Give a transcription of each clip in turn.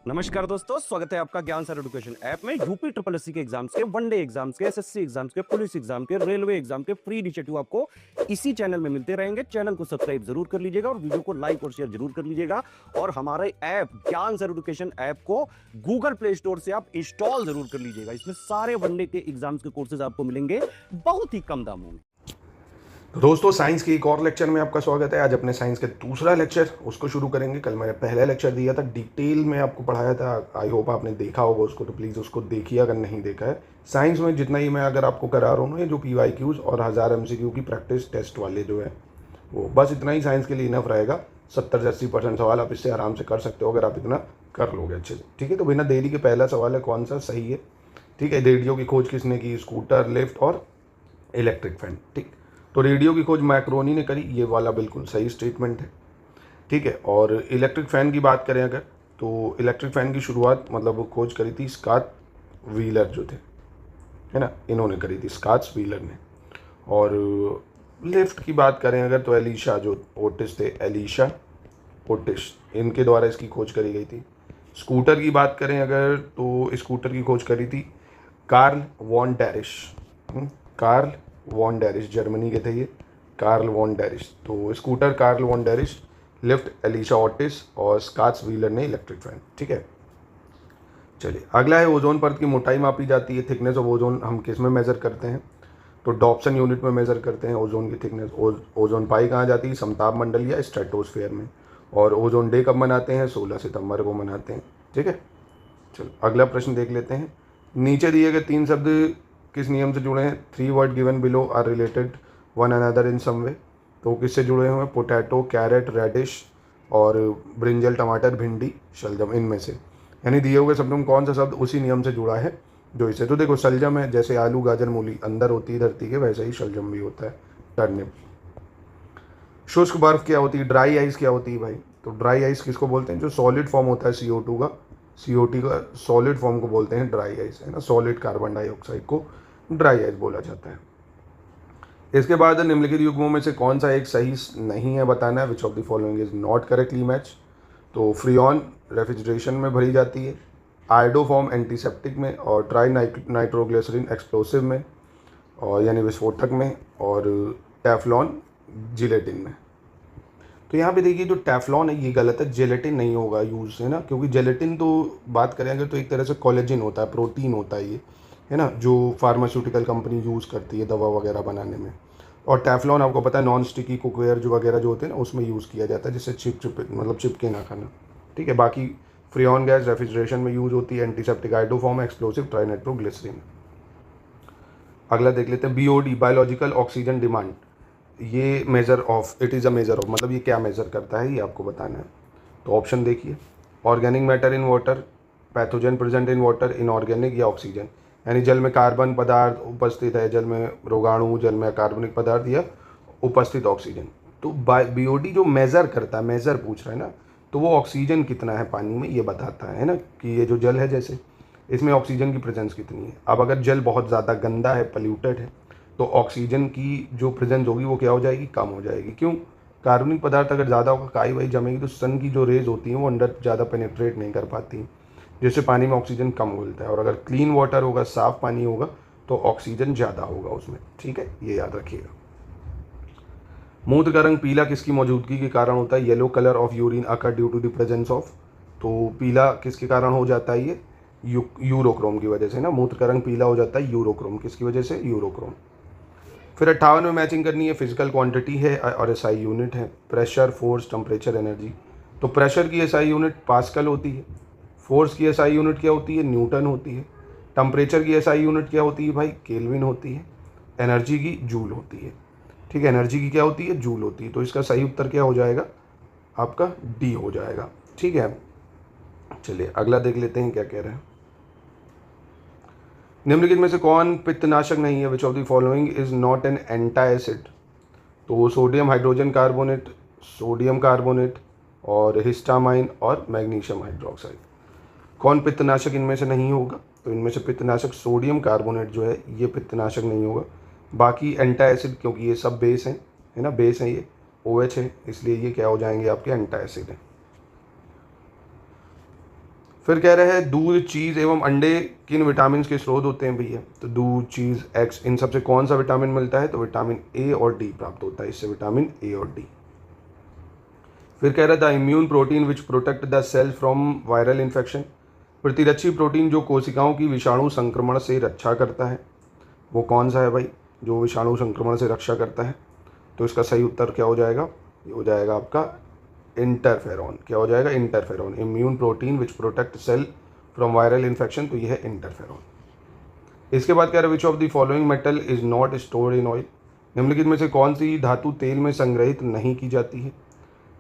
नमस्कार दोस्तों, स्वागत है आपका ज्ञान सर एजुकेशन ऐप में। यूपी ट्रिपल एससी के एग्जाम्स के, वनडे एग्जाम्स के, एसएससी एग्जाम्स के, पुलिस एग्जाम के, रेलवे एग्जाम के फ्री इनिशिएटिव आपको इसी चैनल में मिलते रहेंगे। चैनल को सब्सक्राइब जरूर कर लीजिएगा और वीडियो को लाइक और शेयर जरूर कर लीजिएगा। और हमारे ऐप ज्ञान सर एजुकेशन ऐप को गूगल प्ले स्टोर से आप इंस्टॉल जरूर कर लीजिएगा। इसमें सारे वनडे के एग्जाम्स के कोर्सेज आपको मिलेंगे बहुत ही कम दामों में। तो दोस्तों, साइंस के एक और लेक्चर में आपका स्वागत है। आज अपने साइंस के दूसरा लेक्चर उसको शुरू करेंगे। कल मैंने पहला लेक्चर दिया था, डिटेल में आपको पढ़ाया था। आई होप आपने देखा होगा उसको, तो प्लीज़ उसको देखिए अगर नहीं देखा है। साइंस में जितना ही मैं अगर आपको करा रहा हूँ ना, ये जो PYQs और 1000 MCQ की प्रैक्टिस टेस्ट वाले जो है वो बस इतना ही साइंस के लिए इनफ रहेगा। 70 से 80% सवाल आप इससे आराम से कर सकते हो अगर आप इतना कर लोगे अच्छे से। ठीक है, तो बिना देरी के पहला सवाल है, कौन सा सही है? ठीक है, रेडियो की खोज किसने की? स्कूटर, लिफ्ट और इलेक्ट्रिक फैन। ठीक, तो रेडियो की खोज मैक्रोनी ने करी, ये वाला बिल्कुल सही स्टेटमेंट है। ठीक है, और इलेक्ट्रिक फ़ैन की बात करें अगर, तो इलेक्ट्रिक फ़ैन की शुरुआत मतलब खोज करी थी स्कॉट व्हीलर जो थे, है ना, इन्होंने करी थी, स्कॉट व्हीलर ने। और लिफ्ट की बात करें अगर, तो एलिशा जो ओटिस थे, एलिशा ओटिस, इनके द्वारा इसकी खोज करी गई थी। स्कूटर की बात करें अगर, तो स्कूटर की खोज करी थी Karl von Drais. Karl von Drais, Germany के थे ये, कार्ल वॉन डैरिश। तो scooter Karl von Drais, lift Elisha Otis और स्कॉट व्हीलर ने इलेक्ट्रिक फैन। ठीक है, चलिए अगला है ओजोन परत की मोटाई मापी जाती है। थिकनेस ऑफ ओजोन हम किस में मेज़र करते हैं? तो डॉप्सन यूनिट में मेज़र करते हैं ओजोन की थिकनेस। ओजोन पाई कहाँ जाती है? समताप मंडल या स्ट्रेटोस्फेयर में। और ओजोन डे कब मनाते हैं? 16 सितंबर को मनाते हैं। ठीक है, चलो अगला प्रश्न देख लेते हैं। नीचे दिए गए 3 शब्द किस नियम से जुड़े हैं? 3 word given below are related one another in some way. तो किससे जुड़े हुए हैं? पोटैटो, कैरेट, रेडिश और ब्रिंजल, टमाटर, भिंडी, शलजम, इनमें से। यानी दिए हुए शब्दों में कौन सा शब्द उसी नियम से जुड़ा है जो इसे। तो देखो, शलजम है, जैसे आलू, गाजर, मूली अंदर होती है धरती के, वैसे ही शलजम भी होता है, टर्निप। शुष्क बर्फ क्या होती है? ड्राई आइस क्या होती है भाई? तो ड्राई आइस किसको बोलते हैं? जो सॉलिड फॉर्म होता है CO2 का, CO2 का सॉलिड फॉर्म को बोलते हैं ड्राई आइस, है ना। सॉलिड कार्बन डाइऑक्साइड को ड्राई आइस बोला जाता है। इसके बाद निम्नलिखित युग्मों में से कौन सा एक सही नहीं है बताना है। Which of the following is not correctly match? तो फ्रियॉन रेफ्रिजरेशन में भरी जाती है, आयोडोफॉर्म एंटीसेप्टिक में, और ट्राई नाइट्रोग्लिसरीन एक्सप्लोसिव में, और यानी विस्फोटक में, और टेफ्लॉन जिलेटिन में। तो यहाँ पे देखिए, जो टेफ्लॉन है ये गलत है, जेलेटिन नहीं होगा यूज़, है ना, क्योंकि जेलेटिन तो बात करें अगर तो एक तरह से कोलेजन होता है, प्रोटीन होता है ये, है ना, जो फार्मास्यूटिकल कंपनी यूज़ करती है दवा वगैरह बनाने में। और टेफ्लॉन आपको पता है नॉन स्टिकी कुकवेयर जो वगैरह जो होते हैं ना, उसमें यूज़ किया जाता है, जिससे चिपके ना खाना। ठीक है, बाकी फ्रियॉन गैस रेफ्रिजरेशन में यूज़ होती है, एंटीसेप्टिक, आयोडोफॉर्म, एक्सप्लोसिव, ट्राइनाइट्रोग्लिसरीन। अगला देख लेते हैं, BOD बायोलॉजिकल ऑक्सीजन डिमांड। ये measure of, it is a measure of, मतलब ये क्या मेजर करता है ये आपको बताना है। तो ऑप्शन देखिए, organic matter in water, pathogen present in water, inorganic, या ऑक्सीजन। यानी जल में कार्बन पदार्थ उपस्थित है, जल में रोगाणु, जल में कार्बनिक पदार्थ, या उपस्थित ऑक्सीजन। तो BOD जो मेज़र करता है, मेज़र पूछ रहा है ना, तो वो ऑक्सीजन कितना है पानी में ये बताता है ना, कि ये जो जल है जैसे इसमें ऑक्सीजन की प्रेजेंस कितनी है। अब अगर जल बहुत ज़्यादा गंदा है, पल्यूटेड है, तो ऑक्सीजन की जो प्रेजेंस होगी वो क्या हो जाएगी? कम हो जाएगी। क्यों? कार्बनिक पदार्थ अगर ज़्यादा होगा, काई वाई जमेगी, तो सन की जो रेज होती हैं वो अंदर ज़्यादा पेनिट्रेट नहीं कर पाती, जिससे पानी में ऑक्सीजन कम घुलता है। और अगर क्लीन वाटर होगा, साफ़ पानी होगा, तो ऑक्सीजन ज़्यादा होगा उसमें। ठीक है, ये याद रखिएगा। मूत्र का रंग पीला किसकी मौजूदगी के कारण होता है? Yellow colour of urine occur due to the presence of. तो पीला किसके कारण हो जाता है? ये यूरोक्रोम की वजह से ना, मूत्र का रंग पीला हो जाता है यूरोक्रोम। किसकी वजह से? यूरोक्रोम। फिर 58 में मैचिंग करनी है, फिजिकल क्वांटिटी है और SI यूनिट है, प्रेशर, फोर्स, टेम्परेचर, एनर्जी। तो प्रेशर की SI यूनिट पास्कल होती है, फोर्स की SI यूनिट क्या होती है? न्यूटन होती है, टेम्परेचर की SI यूनिट क्या होती है भाई? केल्विन होती है, एनर्जी की जूल होती है। ठीक है, एनर्जी की क्या होती है? जूल होती है। तो इसका सही उत्तर क्या हो जाएगा? आपका D हो जाएगा। ठीक है, चलिए अगला देख लेते हैं क्या कह रहे हैं। निम्नलिखित में से कौन पित्तनाशक नहीं है? Which of the following is not an antacid? तो sodium hydrogen carbonate, sodium carbonate, और हिस्टामाइन, और मैग्नीशियम हाइड्रोक्साइड। कौन पित्तनाशक इनमें से नहीं होगा? तो इनमें से पित्तनाशक सोडियम कार्बोनेट जो है ये पित्तनाशक नहीं होगा। बाकी एंटा एसिड, क्योंकि ये सब बेस हैं, है ना, बेस हैं ये, OH है, इसलिए ये क्या हो जाएंगे? आपके एंटा एसिड हैं। फिर कह रहे हैं दूध, चीज़ एवं अंडे किन विटामिन के स्रोत होते हैं भैया? तो दूध, चीज़, एग्स, इन सबसे कौन सा विटामिन मिलता है? तो विटामिन ए और डी प्राप्त होता है, इससे विटामिन ए और डी। फिर कह रहा है the immune protein which protect the cell from viral infection, प्रतिरक्षी प्रोटीन जो कोशिकाओं की विषाणु संक्रमण से रक्षा करता है, वो कौन सा है भाई जो विषाणु संक्रमण से रक्षा करता है? तो इसका सही उत्तर क्या हो जाएगा? ये हो जाएगा आपका इंटरफेरॉन। क्या हो जाएगा? Interferon. Immune protein which protect cell from viral infection, तो यह है इंटरफेरॉन। इसके बाद कह रहा है which of the following metal is not stored in oil, निम्नलिखित में से कौन सी धातु तेल में संग्रहित नहीं की जाती है?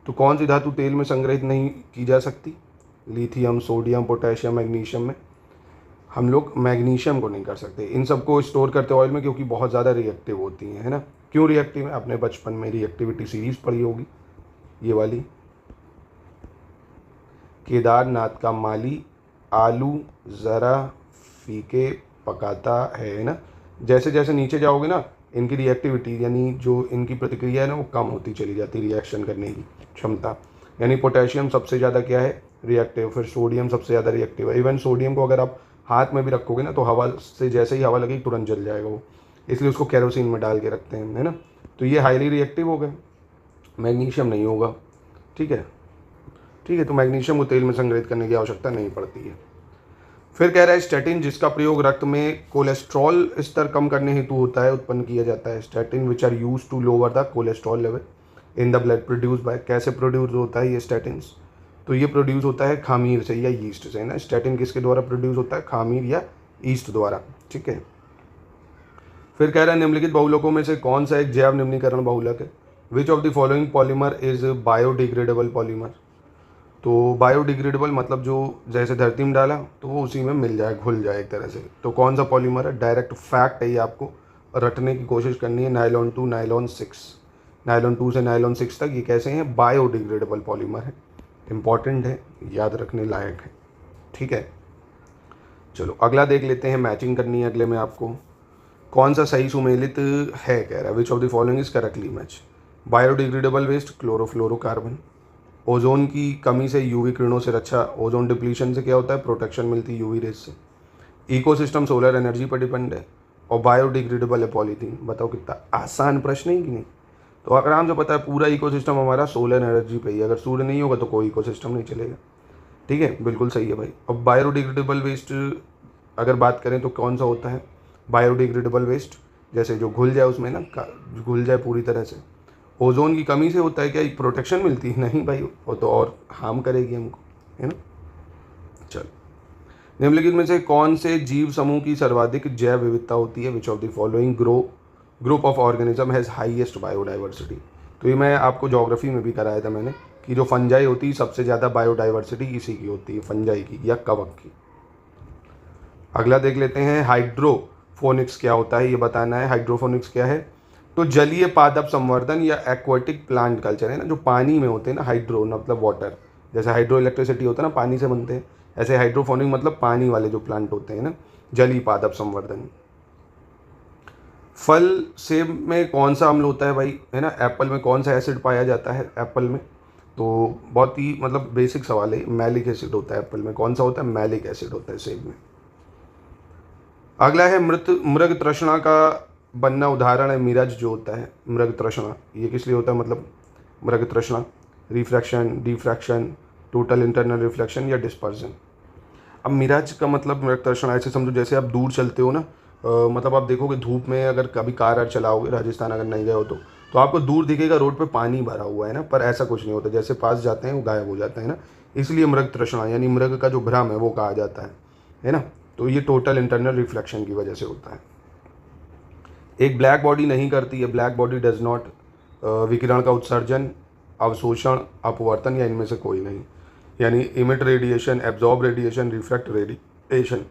तो कौन सी धातु तेल में संग्रहित नहीं की जा सकती? लिथियम, सोडियम, पोटेशियम, मैग्नीशियम में हम लोग मैग्नीशियम को नहीं कर सकते। इन सबको स्टोर करते ऑयल में क्योंकि बहुत ज़्यादा रिएक्टिव होती हैं, है ना। क्यों रिएक्टिव है? आपने बचपन में रिएक्टिविटी सीरीज पढ़ी होगी, ये वाली। केदारनाथ का माली आलू ज़रा फीके पकाता है ना। जैसे जैसे नीचे जाओगे ना, इनकी रिएक्टिविटी यानी जो इनकी प्रतिक्रिया है ना वो कम होती चली जाती, रिएक्शन करने की क्षमता। यानी पोटेशियम सबसे ज़्यादा क्या है? रिएक्टिव। फिर सोडियम सबसे ज़्यादा रिएक्टिव है। इवन सोडियम को अगर आप हाथ में भी रखोगे ना तो हवा से जैसे ही हवा लगेगी तुरंत जल जाएगा वो, इसलिए उसको केरोसिन में डाल के रखते हैं, है ना। तो ये हाईली रिएक्टिव हो गए। मैग्नीशियम नहीं होगा, ठीक है। ठीक है, तो मैग्नीशियम को तेल में संग्रहित करने की आवश्यकता नहीं पड़ती है। फिर कह रहा है स्टैटिन जिसका प्रयोग रक्त में कोलेस्ट्रॉल स्तर कम करने हेतु होता है, उत्पन्न किया जाता है। Statin which are use to lower the cholesterol level in the blood produce by, कैसे प्रोड्यूस होता है ये स्टैटिन्स? तो ये प्रोड्यूस होता है खामीर से या यीस्ट से, है ना। स्टैटिन किसके द्वारा प्रोड्यूस होता है? खामीर या ईस्ट द्वारा, ठीक है। फिर कह रहा है निम्नलिखित बहुलकों में से कौन सा एक जैव निम्नीकरण बहुलक है? Which of the following polymer is biodegradable polymer? तो बायोडिग्रेडेबल मतलब जो जैसे धरती में डाला तो वो उसी में मिल जाए, घुल जाए एक तरह से। तो कौन सा पॉलीमर है? डायरेक्ट फैक्ट है, ये आपको रटने की कोशिश करनी है। नायलॉन 2 नायलॉन 6, नायलॉन 2 से नायलॉन 6 तक ये कैसे हैं? बायोडिग्रेडेबल पॉलीमर है। इंपॉर्टेंट है, याद रखने लायक है, ठीक है। चलो अगला देख लेते हैं, मैचिंग करनी है अगले में आपको। कौन सा सही सुमेलित है? कह रहा है which of the following is correctly match? Biodegradable waste chlorofluorocarbon. Ozone की कमी से यूवी किरणों से रक्षा, ओजोन डिप्लीशन से क्या होता है? प्रोटेक्शन मिलती है यूवी रेज से। इकोसिस्टम सोलर एनर्जी पर डिपेंड है और बायोडिग्रेडेबल है पॉलीथीन। बताओ कितना आसान प्रश्न है कि नहीं? तो आराम से पता है पूरा इकोसिस्टम हमारा सोलर एनर्जी पे ही, अगर सूर्य नहीं होगा तो कोई इकोसिस्टम नहीं चलेगा, ठीक है। बिल्कुल सही है भाई। अब बायोडिग्रेडेबल वेस्ट अगर बात करें तो कौन सा होता है बायोडिग्रेडेबल वेस्ट? जैसे जो घुल जाए उसमें ना, घुल जाए पूरी तरह से। ओजोन की कमी से होता है क्या? प्रोटेक्शन मिलती है? नहीं भाई, वो तो और हार्म करेगी हमको, है ना। चलो निम्नलिखित में से कौन से जीव समूह की सर्वाधिक जैव विविधता होती है? Which of the following group of organism has highest biodiversity? तो ये मैं आपको ज्योग्राफी में भी कराया था मैंने कि जो फंजाई होती है सबसे ज़्यादा बायोडाइवर्सिटी इसी की होती है, फंजाई की या कवक की। अगला देख लेते हैं हाइड्रोफोनिक्स क्या होता है, ये बताना है। हाइड्रोफोनिक्स क्या है? तो जलीय पादप संवर्धन या एक्वाटिक प्लांट कल्चर, है ना, जो पानी में होते हैं ना। हाइड्रो मतलब वाटर, जैसे हाइड्रो इलेक्ट्रिसिटी होता है ना, पानी से बनते हैं, ऐसे हाइड्रोफोनिक मतलब पानी वाले जो प्लांट होते हैं ना, जलीय पादप संवर्धन। फल सेब में कौन सा अम्ल होता है भाई, है ना। एप्पल में कौन सा एसिड पाया जाता है एप्पल में? तो बहुत ही मतलब बेसिक सवाल है, मैलिक एसिड होता है एप्पल में। कौन सा होता है? मैलिक एसिड होता है सेब में। अगला है मृग तृष्णा का बनना उदाहरण है मिराज जो होता है। मृग तृष्णा ये किस लिए होता है? मतलब मृग तृष्णा refraction, diffraction, total internal reflection या डिस्पर्जन। अब मिराज का मतलब मृग तृष्णा ऐसे समझो जैसे आप दूर चलते हो ना, मतलब आप देखोगे धूप में अगर कभी कार चलाओगे, राजस्थान अगर नहीं गए हो तो आपको दूर दिखेगा रोड पे पानी भरा हुआ है ना, पर ऐसा कुछ नहीं होता। जैसे पास जाते हैं वो गायब हो जाता है ना, इसलिए मृग तृष्णा यानी मृग का जो भ्रम है वो कहा जाता है ना। तो ये टोटल इंटरनल रिफ्लेक्शन की वजह से होता है। एक ब्लैक बॉडी नहीं करती है, ब्लैक बॉडी डज नॉट विकिरण का उत्सर्जन, अवशोषण, अपवर्तन या इनमें से कोई नहीं। यानी emit radiation, absorb radiation, reflect radiation.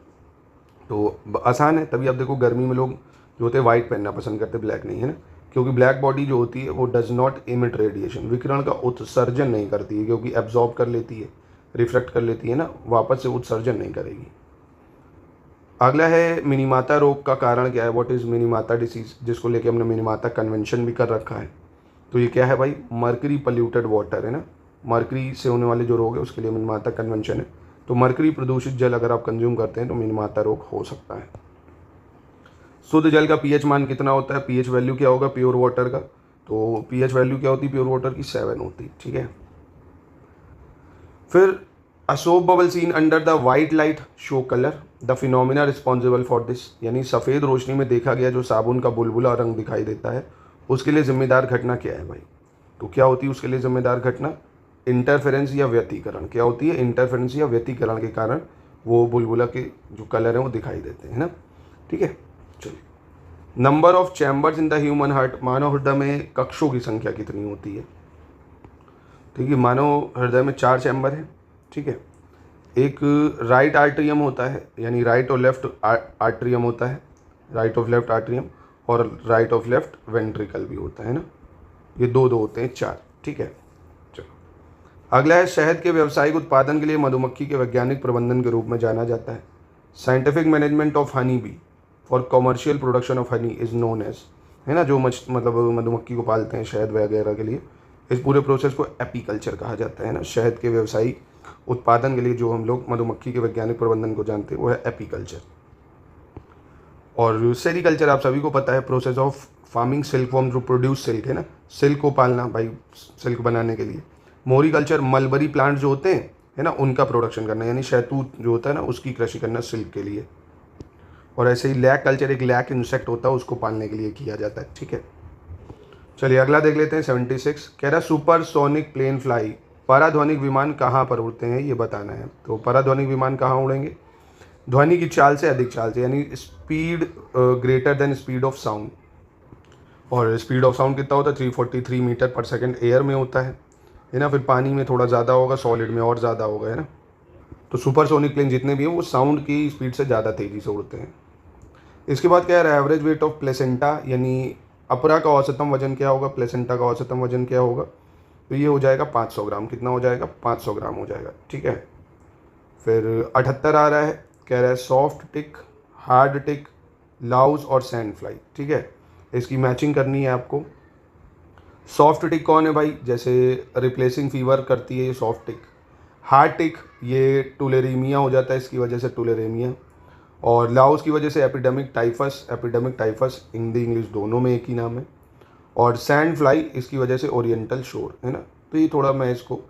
तो आसान है, तभी आप देखो गर्मी में लोग जो होते हैं वाइट पहनना पसंद करते, ब्लैक नहीं, है ना। क्योंकि ब्लैक बॉडी जो होती है वो डज नॉट इमिट रेडिएशन, विकिरण का उत्सर्जन नहीं करती है, क्योंकि एब्जॉर्ब कर लेती है, रिफ्लेक्ट कर लेती है ना, वापस से उत्सर्जन नहीं करेगी। अगला है मिनीमाता रोग का कारण क्या है? व्हाट इज़ मिनीमाता डिसीज, जिसको लेके हमने मिनीमाता कन्वेंशन भी कर रखा है। तो ये क्या है भाई? मर्करी पल्यूटेड वाटर, है ना। मर्करी से होने वाले जो रोग है उसके लिए मिनीमाता कन्वेंशन है। तो मरकरी प्रदूषित जल अगर आप कंज्यूम करते हैं तो मिनमाता रोग हो सकता है। शुद्ध जल का पीएच मान कितना होता है, पीएच वैल्यू क्या होगा प्योर वाटर का, तो पीएच वैल्यू क्या होती है प्योर वाटर की 7 होती है, ठीक है। फिर a soap bubble seen under the white light show colour, the phenomena responsible for this, यानी सफ़ेद रोशनी में देखा गया जो साबुन का बुलबुला रंग दिखाई देता है उसके लिए जिम्मेदार घटना क्या है भाई। तो क्या होती है उसके लिए जिम्मेदार घटना, इंटरफेरेंस या व्यतिकरण। क्या होती है, इंटरफेरेंस या व्यतिकरण के कारण वो बुलबुला के जो कलर हैं वो दिखाई देते हैं ना, ठीक है। चलिए, number of chambers in the human heart, मानव हृदय में कक्षों की संख्या कितनी होती है। ठीक है, मानव हृदय में 4 चैम्बर हैं, ठीक है। एक राइट आर्ट्रियम होता है, यानी राइट और लेफ्ट आर्ट्रियम होता है, राइट ऑफ लेफ्ट आर्ट्रियम, और राइट ऑफ लेफ्ट वेंट्रिकल भी होता है ना, ये दो होते हैं 4, ठीक है। चलो, अगला है शहद के व्यावसायिक उत्पादन के लिए मधुमक्खी के वैज्ञानिक प्रबंधन के रूप में जाना जाता है। Scientific management of honey bee for commercial production of honey is known as, है ना, जो मतलब मधुमक्खी को पालते हैं शहद वगैरह के लिए, इस पूरे प्रोसेस को एपीकल्चर कहा जाता है ना। शहद के व्यावसायिक उत्पादन के लिए जो हम लोग मधुमक्खी के वैज्ञानिक प्रबंधन को जानते हैं वो है एपीकल्चर। और सेरिकल्चर आप सभी को पता है, process of farming silk form to produce silk, है ना, सिल्क को पालना भाई सिल्क बनाने के लिए। मोरिकल्चर मलबरी प्लांट जो होते हैं, है ना, उनका प्रोडक्शन करना, यानी शहतूत जो होता है ना उसकी कृषि करना सिल्क के लिए। और ऐसे ही लैक कल्चर, एक लैक इंसेक्ट होता है उसको पालने के लिए किया जाता है, ठीक है। चलिए अगला देख लेते हैं 76, कह रहा सुपरसोनिक प्लेन फ्लाई, पराध्वनिक विमान कहाँ पर उड़ते हैं ये बताना है। तो पराध्वनिक विमान कहाँ उड़ेंगे, ध्वनि की चाल से अधिक चाल से, यानी speed greater than speed of sound. और स्पीड ऑफ साउंड कितना होता है 343 मीटर पर सेकंड एयर में होता है ना। फिर पानी में थोड़ा ज़्यादा होगा, सॉलिड में और ज़्यादा होगा, है ना। तो सुपरसोनिक प्लेन जितने भी हैं वो साउंड की स्पीड से ज़्यादा तेज़ी से उड़ते हैं। इसके बाद क्या है, एवरेज वेट ऑफ प्लेसेंटा, यानी अपरा का औसतम वजन क्या होगा, प्लेसेंटा का औसतम वजन क्या होगा, तो ये हो जाएगा 500 ग्राम। कितना हो जाएगा, 500 ग्राम हो जाएगा, ठीक है। फिर 78 आ रहा है, कह रहा है सॉफ्ट टिक, हार्ड टिक, लाउस और सैंड फ्लाई, ठीक है। इसकी मैचिंग करनी है आपको। सॉफ्ट टिक कौन है भाई, जैसे रिप्लेसिंग फीवर करती है ये सॉफ्ट टिक। हार्ड टिक ये टुलेरीमिया हो जाता है, इसकी वजह से टुलेरेमिया। और लाउस की वजह से एपिडेमिक टाइफस हिंदी इंग्लिश दोनों में एक ही नाम है। और सैंड फ्लाई इसकी वजह से ओरिएंटल शोर, है ना। तो ये थोड़ा मैं इसको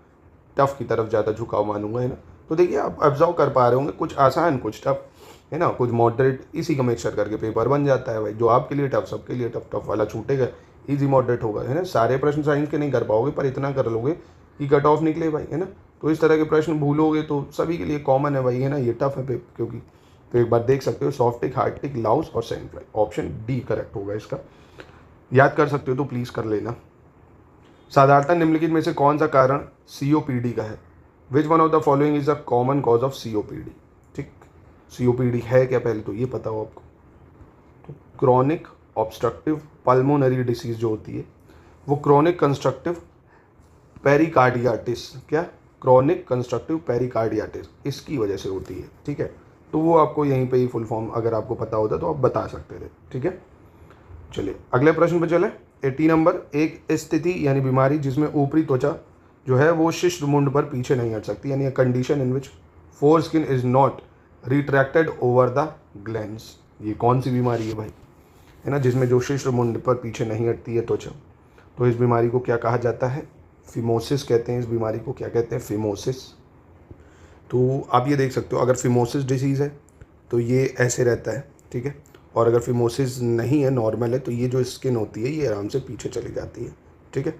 टफ की तरफ ज़्यादा झुकाव मानूंगा, है ना। तो देखिए आप ऑब्जर्व कर पा रहे होंगे, कुछ आसान कुछ टफ, है ना, कुछ मॉडरेट, इसी का मिक्सचर करके पेपर बन जाता है भाई। जो आपके लिए टफ सबके लिए टफ, टफ वाला छूटेगा, इजी मॉडरेट होगा, है ना। सारे प्रश्न साइंस के नहीं कर पाओगे पर इतना कर लोगे कि कट ऑफ निकले भाई, है ना। तो इस तरह के प्रश्न भूलोगे तो सभी के लिए कॉमन है भाई, है ना, ये टफ है क्योंकि। तो एक बार देख सकते हो, सॉफ्ट टिक, हार्ड टिक, लाउस और sand fly, option D correct होगा इसका। याद कर सकते हो तो प्लीज़ कर लेना। साधारणतः निम्नलिखित में से कौन सा कारण सीओपीडी का है, which one of the following is the common cause of COPD, ठीक। सीओपीडी है क्या पहले तो ये पता हो आपको। तो क्रॉनिक ऑब्स्ट्रक्टिव पल्मोनरी डिसीज जो होती है वो क्रॉनिक कंस्ट्रक्टिव पेरिकार्डियाटिस, क्या, क्रॉनिक कंस्ट्रक्टिव पेरिकार्डियाटिस, इसकी वजह से होती है, ठीक है। तो वो आपको यहीं पे ही फुल फॉर्म अगर आपको पता होता तो आप बता सकते थे, ठीक है। चलिए अगले प्रश्न पे चले। 80 नंबर, एक स्थिति यानी बीमारी जिसमें ऊपरी त्वचा जो है वो शिश्नमुंड पर पीछे नहीं हट सकती, यानी condition in which four skin is not retracted over the glands. ये कौन सी बीमारी है भाई, है ना, जिसमें जो शिश्नमुंड पर पीछे नहीं हटती है त्वचा। तो इस बीमारी को क्या कहा जाता है, फिमोसिस कहते हैं। इस बीमारी को क्या कहते हैं, फिमोसिस। तो आप ये देख सकते हो, अगर फिमोसिस डिसीज़ है तो ये ऐसे रहता है, ठीक है। और अगर फिमोसिस नहीं है, नॉर्मल है, तो ये जो स्किन होती है ये आराम से पीछे चली जाती है, ठीक है,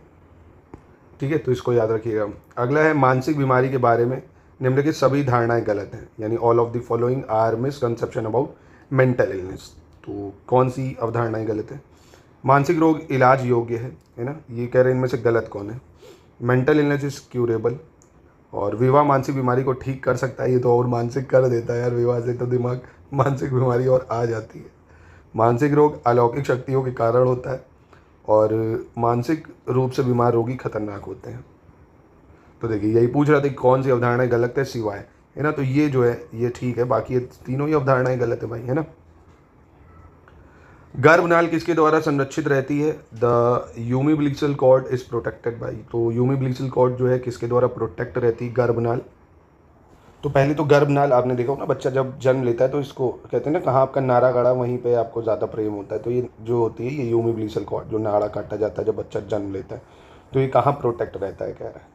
ठीक है। तो इसको याद रखिएगा। अगला है मानसिक बीमारी के बारे में निम्नलिखित सभी धारणाएं गलत हैं, यानी all of the following are misconception about mental illness. तो कौन सी अवधारणाएं गलत है, मानसिक रोग इलाज योग्य है ना, ये कह रहे हैं, इनमें से गलत कौन है। मेंटल इलनेस इज क्यूरेबल, और विवाह मानसिक बीमारी को ठीक कर सकता है, ये तो और मानसिक कर देता है यार, विवाह से तो दिमाग मानसिक बीमारी और आ जाती है। मानसिक रोग अलौकिक शक्तियों के कारण होता है, और मानसिक रूप से बीमार रोगी खतरनाक होते हैं। तो देखिए यही पूछ रहा था कि कौन सी अवधारणाएं गलत है सिवाय, है ना, तो ये जो है ये ठीक है, बाकी ये तीनों ही अवधारणाएं गलत है भाई, है ना। गर्भनाल किसके द्वारा संरक्षित रहती है, the umbilical cord is protected by. तो यूमिबिलिकल कॉर्ड जो है किसके द्वारा प्रोटेक्ट रहती है, गर्भनाल। तो पहले तो गर्भनाल आपने देखा हो ना, बच्चा जब जन्म लेता है तो इसको कहते हैं ना, कहाँ आपका नाड़ा गाड़ा वहीं पे आपको ज़्यादा प्रेम होता है। तो ये जो होती है ये यूमिबिलिसल कॉर्ड, जो नाड़ा काटा जाता है जब बच्चा जन्म लेता है, तो ये कहाँ प्रोटेक्ट रहता है कह रहा है।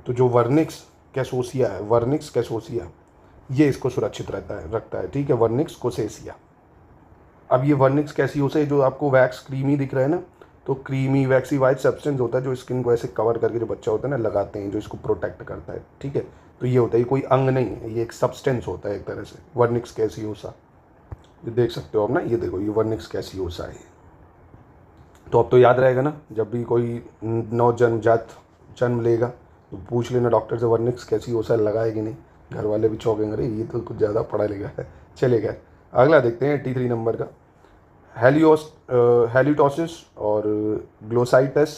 तो जो वर्निक्स कैसोसिया है, वर्निक्स कैसोसिया, ये इसको सुरक्षित रहता है रखता है, ठीक है, वर्निक्स कोसेसिया। अब ये वर्निक्स कैसियोसा जो आपको वैक्स क्रीमी दिख रहा है ना, तो क्रीमी वैक्सी वाइट सब्सटेंस होता है जो स्किन को ऐसे कवर करके जो बच्चा होता है ना लगाते हैं, जो इसको प्रोटेक्ट करता है, ठीक है। तो ये होता है, ये कोई अंग नहीं है, ये एक सब्सटेंस होता है एक तरह से, वर्निक्स कैसियोसा। ये देख सकते हो आप ना, ये देखो, ये वर्निक्स कैसियोसा है। तो अब तो याद रहेगा ना, जब भी कोई नवजन्मजात जन्म लेगा तो पूछ लेना डॉक्टर से वर्निक्स कैसियोसा लगाए कि नहीं। घर वाले भी चौंकेंगे, अरे ये तो कुछ ज़्यादा पढ़ा लिखा है। चलेगा, अगला देखते हैं 83 नंबर का, हेलिटोसिस और ग्लोसाइटस,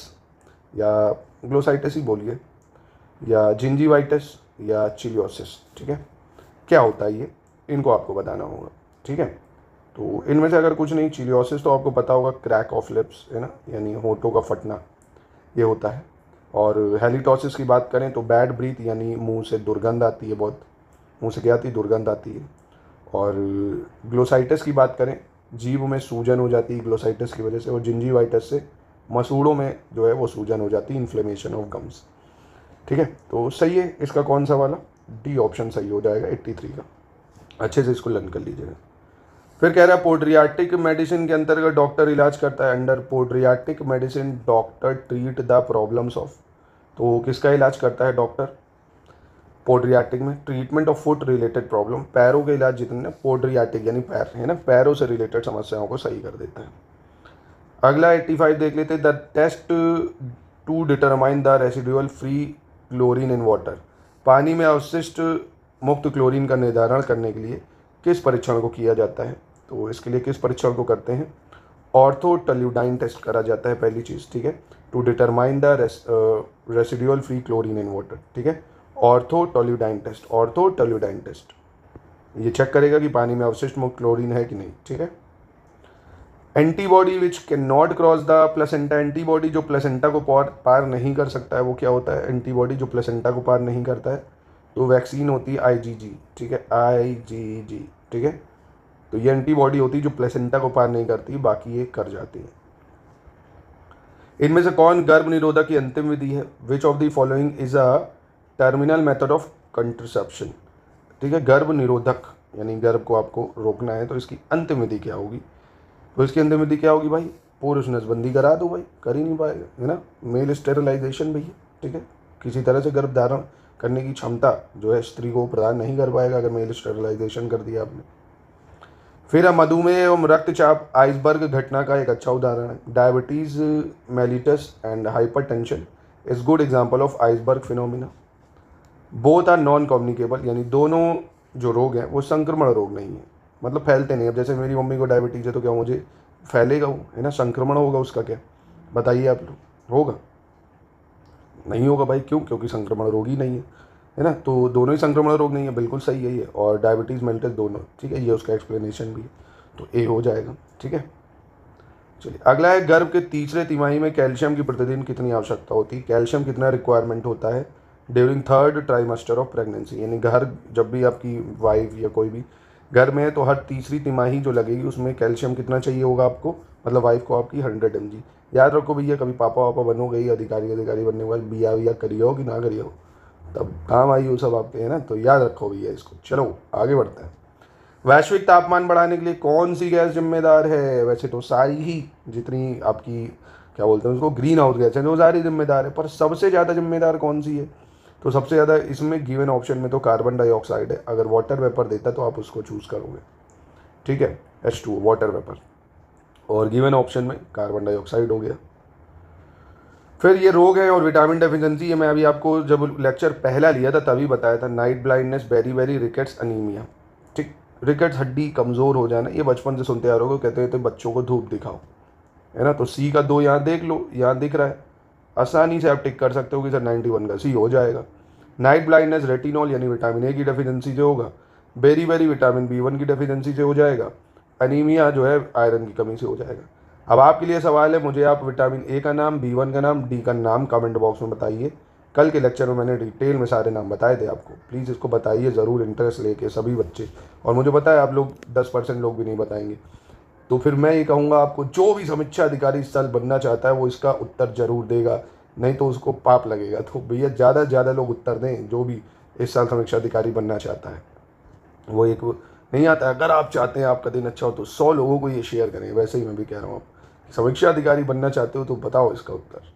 या ग्लोसाइटस ही बोलिए, या जिंजीवाइटिस या चिलियोसिस, ठीक है। क्या होता है ये, इनको आपको बताना होगा, ठीक है। तो इनमें से अगर कुछ नहीं, चिलियोसिस तो आपको पता होगा, क्रैक ऑफ लिप्स है ना, यानी होठों का फटना, ये होता है। और हेलिटोसिस की बात करें तो बैड ब्रीथ, यानी मुंह से दुर्गंध आती है, बहुत मुंह से क्या आती है, दुर्गंध आती है। और ग्लोसाइटिस की बात करें, जीभ में सूजन हो जाती है ग्लोसाइटिस की वजह से। और जिंजीवाइटिस से मसूड़ों में जो है वो सूजन हो जाती है, इन्फ्लेमेशन ऑफ गम्स, ठीक है। तो सही है इसका कौन सा वाला, डी ऑप्शन सही हो जाएगा 83 का। अच्छे से इसको लर्न कर लीजिएगा। फिर कह रहा है पोड्रियाटिक मेडिसिन के अंतर्गत डॉक्टर इलाज करता है, under podiatric medicine doctor treat the problems of. तो किसका इलाज करता है डॉक्टर पोड्रियाटिक में, treatment of foot related problem, पैरों के इलाज जितने, पोड्रियाटिक यानी पैर है ना, पैरों से रिलेटेड समस्याओं को सही कर देता है। अगला 85 देख लेते हैं, the test to determine the residual free chlorine in water. पानी में अवशिष्ट मुक्त क्लोरीन का निर्धारण करने के लिए किस परीक्षण को किया जाता है। तो इसके लिए किस परीक्षण को करते हैं, ऑर्थोटल्यूडाइन टेस्ट करा जाता है पहली चीज़, ठीक है, to determine the residual free chlorine in water, ठीक है। ऑर्थोटल्यूडाइन टेस्ट, ऑर्थोटल्यूडाइन टेस्ट ये चेक करेगा कि पानी में अवशिष्ट मुक्त क्लोरीन है कि नहीं, ठीक है। Antibody which can not cross the placenta, antibody जो प्लेसेंटा को पार नहीं कर सकता है, वो क्या होता है, एंटीबॉडी जो प्लेसेंटा को पार नहीं करता है, तो वैक्सीन होती है आईजीजी, ठीक है, आईजीजी, ठीक है। तो ये एंटीबॉडी होती है जो प्लेसेंटा को पार नहीं करती, बाकी ये कर जाती है। इनमें से कौन गर्भ निरोधक की अंतिम विधि है, which of the following is a terminal method of कंट्रसेप्शन, ठीक है। गर्भ निरोधक यानी गर्भ को आपको रोकना है, तो इसकी अंतिम विधि क्या होगी, तो इसकी अंतिम विधि क्या होगी भाई, पुरुष नसबंदी करा दो भाई, कर ही नहीं पाएगा है ना, मेल स्टेरिलाइजेशन भैया, ठीक है। किसी तरह से गर्भ धारण करने की क्षमता जो है स्त्री को प्रदान नहीं कर पाएगा अगर मेल स्टेरिलाइजेशन कर दिया आपने। फिर मधुमेह एवं रक्तचाप आइसबर्ग घटना का एक अच्छा उदाहरण है। Diabetes mellitus and hypertension is good example of iceberg phenomena. Both are non communicable, यानी दोनों जो रोग हैं वो संक्रमण रोग नहीं है, मतलब फैलते नहीं। अब जैसे मेरी मम्मी को डायबिटीज़ है तो क्या मुझे फैलेगा वो, है ना, संक्रमण होगा उसका क्या, बताइए आप लोग, होगा नहीं होगा भाई, क्यों, क्योंकि संक्रमण रोग ही नहीं है ना। तो दोनों ही संक्रमण रोग नहीं है, बिल्कुल सही है ये, और डायबिटीज़ मेलिटस दोनों, ठीक है, ये उसका एक्सप्लेनेशन भी है, तो ए हो जाएगा, ठीक है। चलिए अगला है, गर्भ के तीसरे तिमाही में कैल्शियम की प्रतिदिन कितनी आवश्यकता होती है, कैल्शियम कितना रिक्वायरमेंट होता है during third trimester of pregnancy, यानी घर जब भी आपकी वाइफ या कोई भी घर में है तो हर तीसरी तिमाही जो लगेगी उसमें कैल्शियम कितना चाहिए होगा आपको, मतलब वाइफ को आपकी 100 mg। याद रखो भैया, कभी पापा वापा बनोगे ही, अधिकारी बनने के बाद बिया विया करिए हो कि ना करिए हो, तब काम आई वो सब आपके, है ना, तो याद रखो भैया इसको। चलो आगे बढ़ते हैं। वैश्विक तापमान बढ़ाने के लिए कौन सी गैस जिम्मेदार है, वैसे तो सारी ही जितनी आपकी क्या बोलते हैं उसको ग्रीन हाउस गैस है वो सारी जिम्मेदार है, पर सबसे ज़्यादा जिम्मेदार कौन सी है, तो सबसे ज़्यादा इसमें गिवन ऑप्शन में तो कार्बन डाइऑक्साइड है। अगर वाटर वेपर देता तो आप उसको चूज़ करोगे, ठीक है, H2 वाटर वेपर, और गिवन ऑप्शन में कार्बन डाइऑक्साइड हो गया। फिर ये रोग है और विटामिन डेफिशिएंसी, ये मैं अभी आपको जब लेक्चर पहला लिया था तभी बताया था, night blindness, beri rickets, anaemia, ठीक। रिकेट्स हड्डी कमज़ोर हो जाना, ये बचपन से सुनते आ रहे हो, कहते थे बच्चों को धूप दिखाओ, है ना, तो सी का 2 यहाँ देख लो, यहाँ दिख रहा है, आसानी से आप टिक कर सकते हो कि सर 91 का सी हो जाएगा। नाइट ब्लाइंडनेस रेटिनॉल यानी विटामिन ए की डेफिशिएंसी से होगा, बेरी विटामिन B1 की डेफिशिएंसी से हो जाएगा, अनीमिया जो है आयरन की कमी से हो जाएगा। अब आपके लिए सवाल है, मुझे आप विटामिन ए का नाम, B1 का नाम, डी का नाम कमेंट बॉक्स में बताइए, कल के लेक्चर में मैंने डिटेल में सारे नाम बताए थे आपको। प्लीज़ इसको बताइए ज़रूर इंटरेस्ट लेके सभी बच्चे, और मुझे पता है आप लोग 10% लोग भी नहीं बताएंगे। तो फिर मैं ये कहूँगा आपको, जो भी समीक्षा अधिकारी इस साल बनना चाहता है वो इसका उत्तर जरूर देगा, नहीं तो उसको पाप लगेगा। तो भैया ज़्यादा से ज़्यादा लोग उत्तर दें, जो भी इस साल समीक्षा अधिकारी बनना चाहता है। वो एक नहीं आता है, अगर आप चाहते हैं आपका दिन अच्छा हो तो 100 लोगों को ये शेयर करें। वैसे ही मैं भी कह रहा हूँ, आप समीक्षा अधिकारी बनना चाहते हो तो बताओ इसका उत्तर।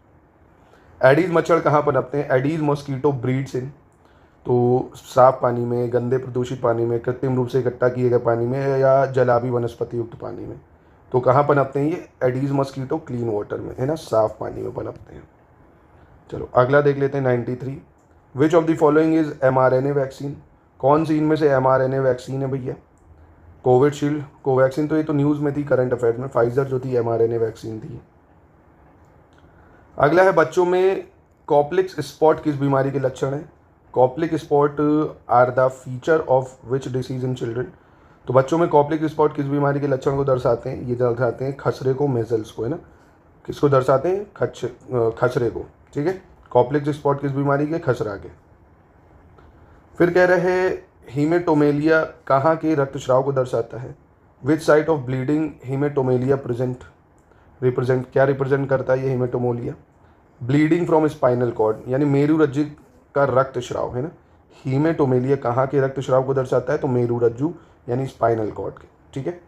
एडीज मच्छर कहाँ पनपते हैं? एडीज मॉस्किटो ब्रीड्स इन, तो साफ पानी में, गंदे प्रदूषित पानी में, कृत्रिम रूप से इकट्ठा किए गए पानी में, या जलाभी वनस्पति युक्त पानी में। तो कहाँ पनपते हैं ये? एडीज मॉस्किटो क्लीन वाटर में, है ना, साफ पानी में पनपते हैं। चलो अगला देख लेते हैं 93। विच of the following is mRNA vaccine? कौन सी इनमें से mRNA वैक्सीन है भैया? कोविडशील्ड, कोवैक्सीन तो ये तो न्यूज़ में थी करंट अफेयर्स में। फाइजर जो थी mRNA वैक्सीन थी। अगला है बच्चों में कॉप्लिक्स स्पॉट किस बीमारी के लक्षण है? Koplik spot are the feature of which disease in children? तो बच्चों में कॉप्लिक स्पॉट किस बीमारी के लक्षण को दर्शाते हैं? ये दर्शाते हैं खसरे को, मेजल्स को, है ना। किसको दर्शाते हैं? खसरे को, ठीक है। कॉप्लिक स्पॉट किस बीमारी के? खसरा के। फिर कह रहे हैं हीमेटोमेलिया कहाँ के रक्तस्राव को दर्शाता है? Which site of bleeding haematomyelia represent, क्या रिप्रेजेंट करता है ये haematomyelia? Bleeding from spinal cord, यानी मेरुरज्जु का रक्तस्राव, है ना। हीमेटोमेलिया कहाँ के रक्तस्राव को दर्शाता है? तो मेरुरज्जु यानी स्पाइनल कॉर्ड के, ठीक है।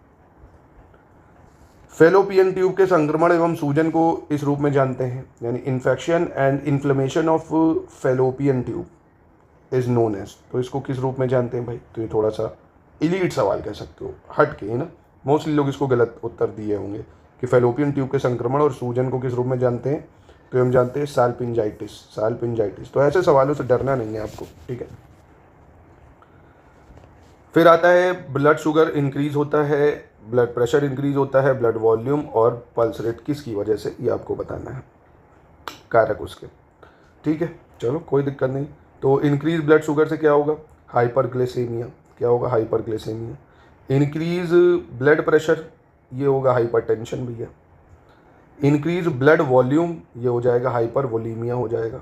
फेलोपियन ट्यूब के संक्रमण एवं सूजन को इस रूप में जानते हैं, यानी infection and inflammation of fallopian tube is known as. तो इसको किस रूप में जानते हैं भाई? तो ये थोड़ा सा इलीट सवाल कह सकते हो, हट के, है ना। मोस्टली लोग इसको गलत उत्तर दिए होंगे कि फेलोपियन ट्यूब के संक्रमण और सूजन को किस रूप में जानते हैं? तो हम जानते हैं साल्पिंजाइटिस। तो ऐसे सवालों से डरना नहीं है आपको, ठीक है। फिर आता है ब्लड शुगर इंक्रीज होता है, ब्लड प्रेशर इंक्रीज होता है, ब्लड वॉल्यूम और पल्स रेट किसकी वजह से? ये आपको बताना है, कारक उसके, ठीक है। चलो कोई दिक्कत नहीं। तो इंक्रीज ब्लड शुगर से क्या होगा? हाइपरग्लाइसेमिया। क्या होगा? हाइपरग्लाइसेमिया। इंक्रीज ब्लड प्रेशर, ये होगा हाइपरटेंशन भैया। इंक्रीज ब्लड वॉल्यूम, ये हो जाएगा हाइपरवोलीमिया हो जाएगा।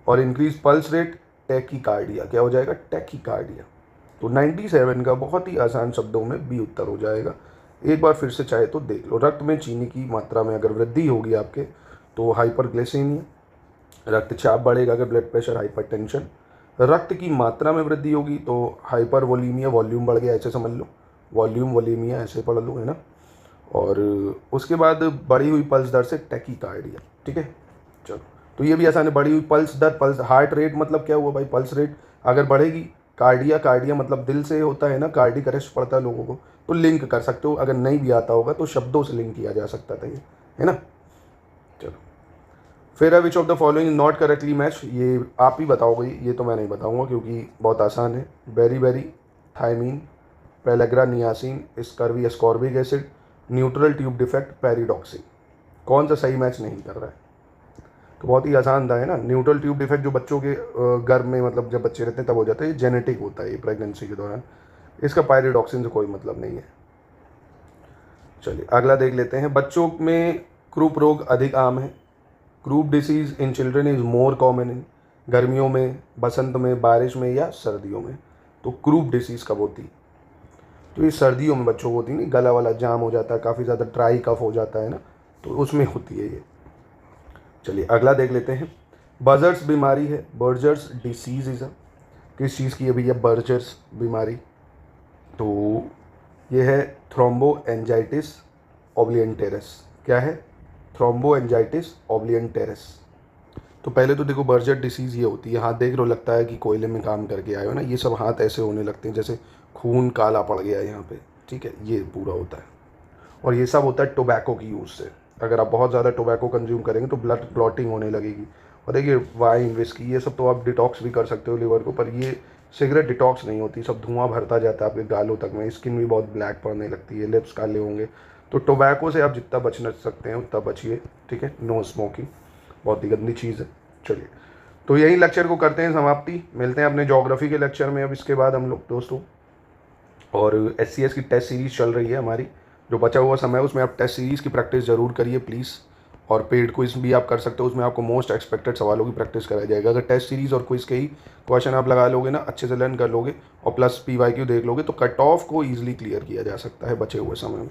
और इंक्रीज पल्स रेट, टैकीकार्डिया। क्या हो जाएगा? टैकीकार्डिया। तो 97 का बहुत ही आसान शब्दों में बी उत्तर हो जाएगा। एक बार फिर से चाहे तो देख लो। रक्त में चीनी की मात्रा में अगर वृद्धि होगी आपके तो हाइपरग्लाइसेमिया, रक्तचाप बढ़ेगा अगर ब्लड प्रेशर, हाइपरटेंशन। रक्त की मात्रा में वृद्धि होगी तो हाइपरवोलीमिया, वॉल्यूम बढ़ गया ऐसे समझ लो, वॉल्यूम वोलीमिया ऐसे पढ़ लो, है ना। और उसके बाद बढ़ी हुई पल्स दर से टैकीकार्डिया, ठीक है। चलो तो ये भी आसान है। बढ़ी हुई पल्स दर, पल्स हार्ट रेट मतलब क्या हुआ भाई? पल्स रेट अगर बढ़ेगी, कार्डिया मतलब दिल से होता है ना, कार्डिक अरेस्ट पड़ता है लोगों को, तो लिंक कर सकते हो। अगर नहीं भी आता होगा तो शब्दों से लिंक किया जा सकता था ये, है ना। चलो फिर विच of the following not correctly match, ये आप ही बताओगे, ये तो मैं नहीं बताऊंगा क्योंकि बहुत आसान है। Beri thiamine, pellagra niacin, scurvy ascorbic acid, neutral tube defect, pyridoxine. कौन सा सही मैच नहीं कर रहा है? तो बहुत ही आसान था, है ना। न्यूट्रल ट्यूब डिफेक्ट जो बच्चों के गर्भ में, मतलब जब बच्चे रहते हैं तब हो जाता है, ये जेनेटिक होता है, ये प्रेगनेंसी के दौरान। इसका पैरिडॉक्सिन से कोई मतलब नहीं है। चलिए अगला देख लेते हैं। बच्चों में क्रूप रोग अधिक आम है। Croup disease in children is more common in, गर्मियों में, बसंत में, बारिश में या सर्दियों में? तो क्रूप डिसीज कब होती? तो ये सर्दियों में बच्चों को होती नहीं, गला वाला जाम हो जाता है, काफ़ी ज़्यादा ड्राई कफ हो जाता है ना, तो उसमें होती है ये। चलिए अगला देख लेते हैं। बर्जर्स बीमारी है, बर्जर्स डिसीज इज किस चीज़ की है भैया? बर्जर्स बीमारी, तो ये है थ्रोम्बोएंजाइटिस ओब्लियंटेरस। क्या है? थ्रोम्बोएंजाइटिस ओब्लियंटेरस। तो पहले तो देखो बर्जर डिसीज़ ये होती है, हाथ देख लो लगता है कि कोयले में काम करके आए हो ना, ये सब हाथ ऐसे होने लगते हैं जैसे खून काला पड़ गया है यहाँ पे, ठीक है, ये पूरा होता है। और ये सब होता है टोबैको की यूज़ से। अगर आप बहुत ज़्यादा टोबैको कंज्यूम करेंगे तो ब्लड क्लॉटिंग होने लगेगी। और देखिए वाइन, विस्की, ये सब तो आप डिटॉक्स भी कर सकते हो लिवर को, पर ये सिगरेट डिटॉक्स नहीं होती, सब धुआं भरता जाता है आपके गालों तक में, स्किन भी बहुत ब्लैक पड़ने लगती है, लिप्स काले होंगे। तो टोबैको से आप जितना बचना सकते हैं उतना बचिए, ठीक है। नो स्मोकिंग बहुत ही गंदी चीज़ है। चलिए तो यही लेक्चर को करते हैं समाप्ति, मिलते हैं अपने ज्योग्राफी के लेक्चर में अब इसके बाद हम लोग दोस्तों। और SCS की टेस्ट सीरीज़ चल रही है हमारी, जो बचा हुआ समय है उसमें आप टेस्ट सीरीज़ की प्रैक्टिस ज़रूर करिए प्लीज़। और पेड क्विज भी आप कर सकते हो, उसमें आपको मोस्ट एक्सपेक्टेड सवालों की प्रैक्टिस कराई जाएगी। अगर टेस्ट सीरीज़ और क्विज के ही क्वेश्चन आप लगा लोगे ना, अच्छे से लर्न कर लोगे और प्लस PYQ देख लोगे, तो कट ऑफ को ईजिली क्लियर किया जा सकता है बचे हुए समय में।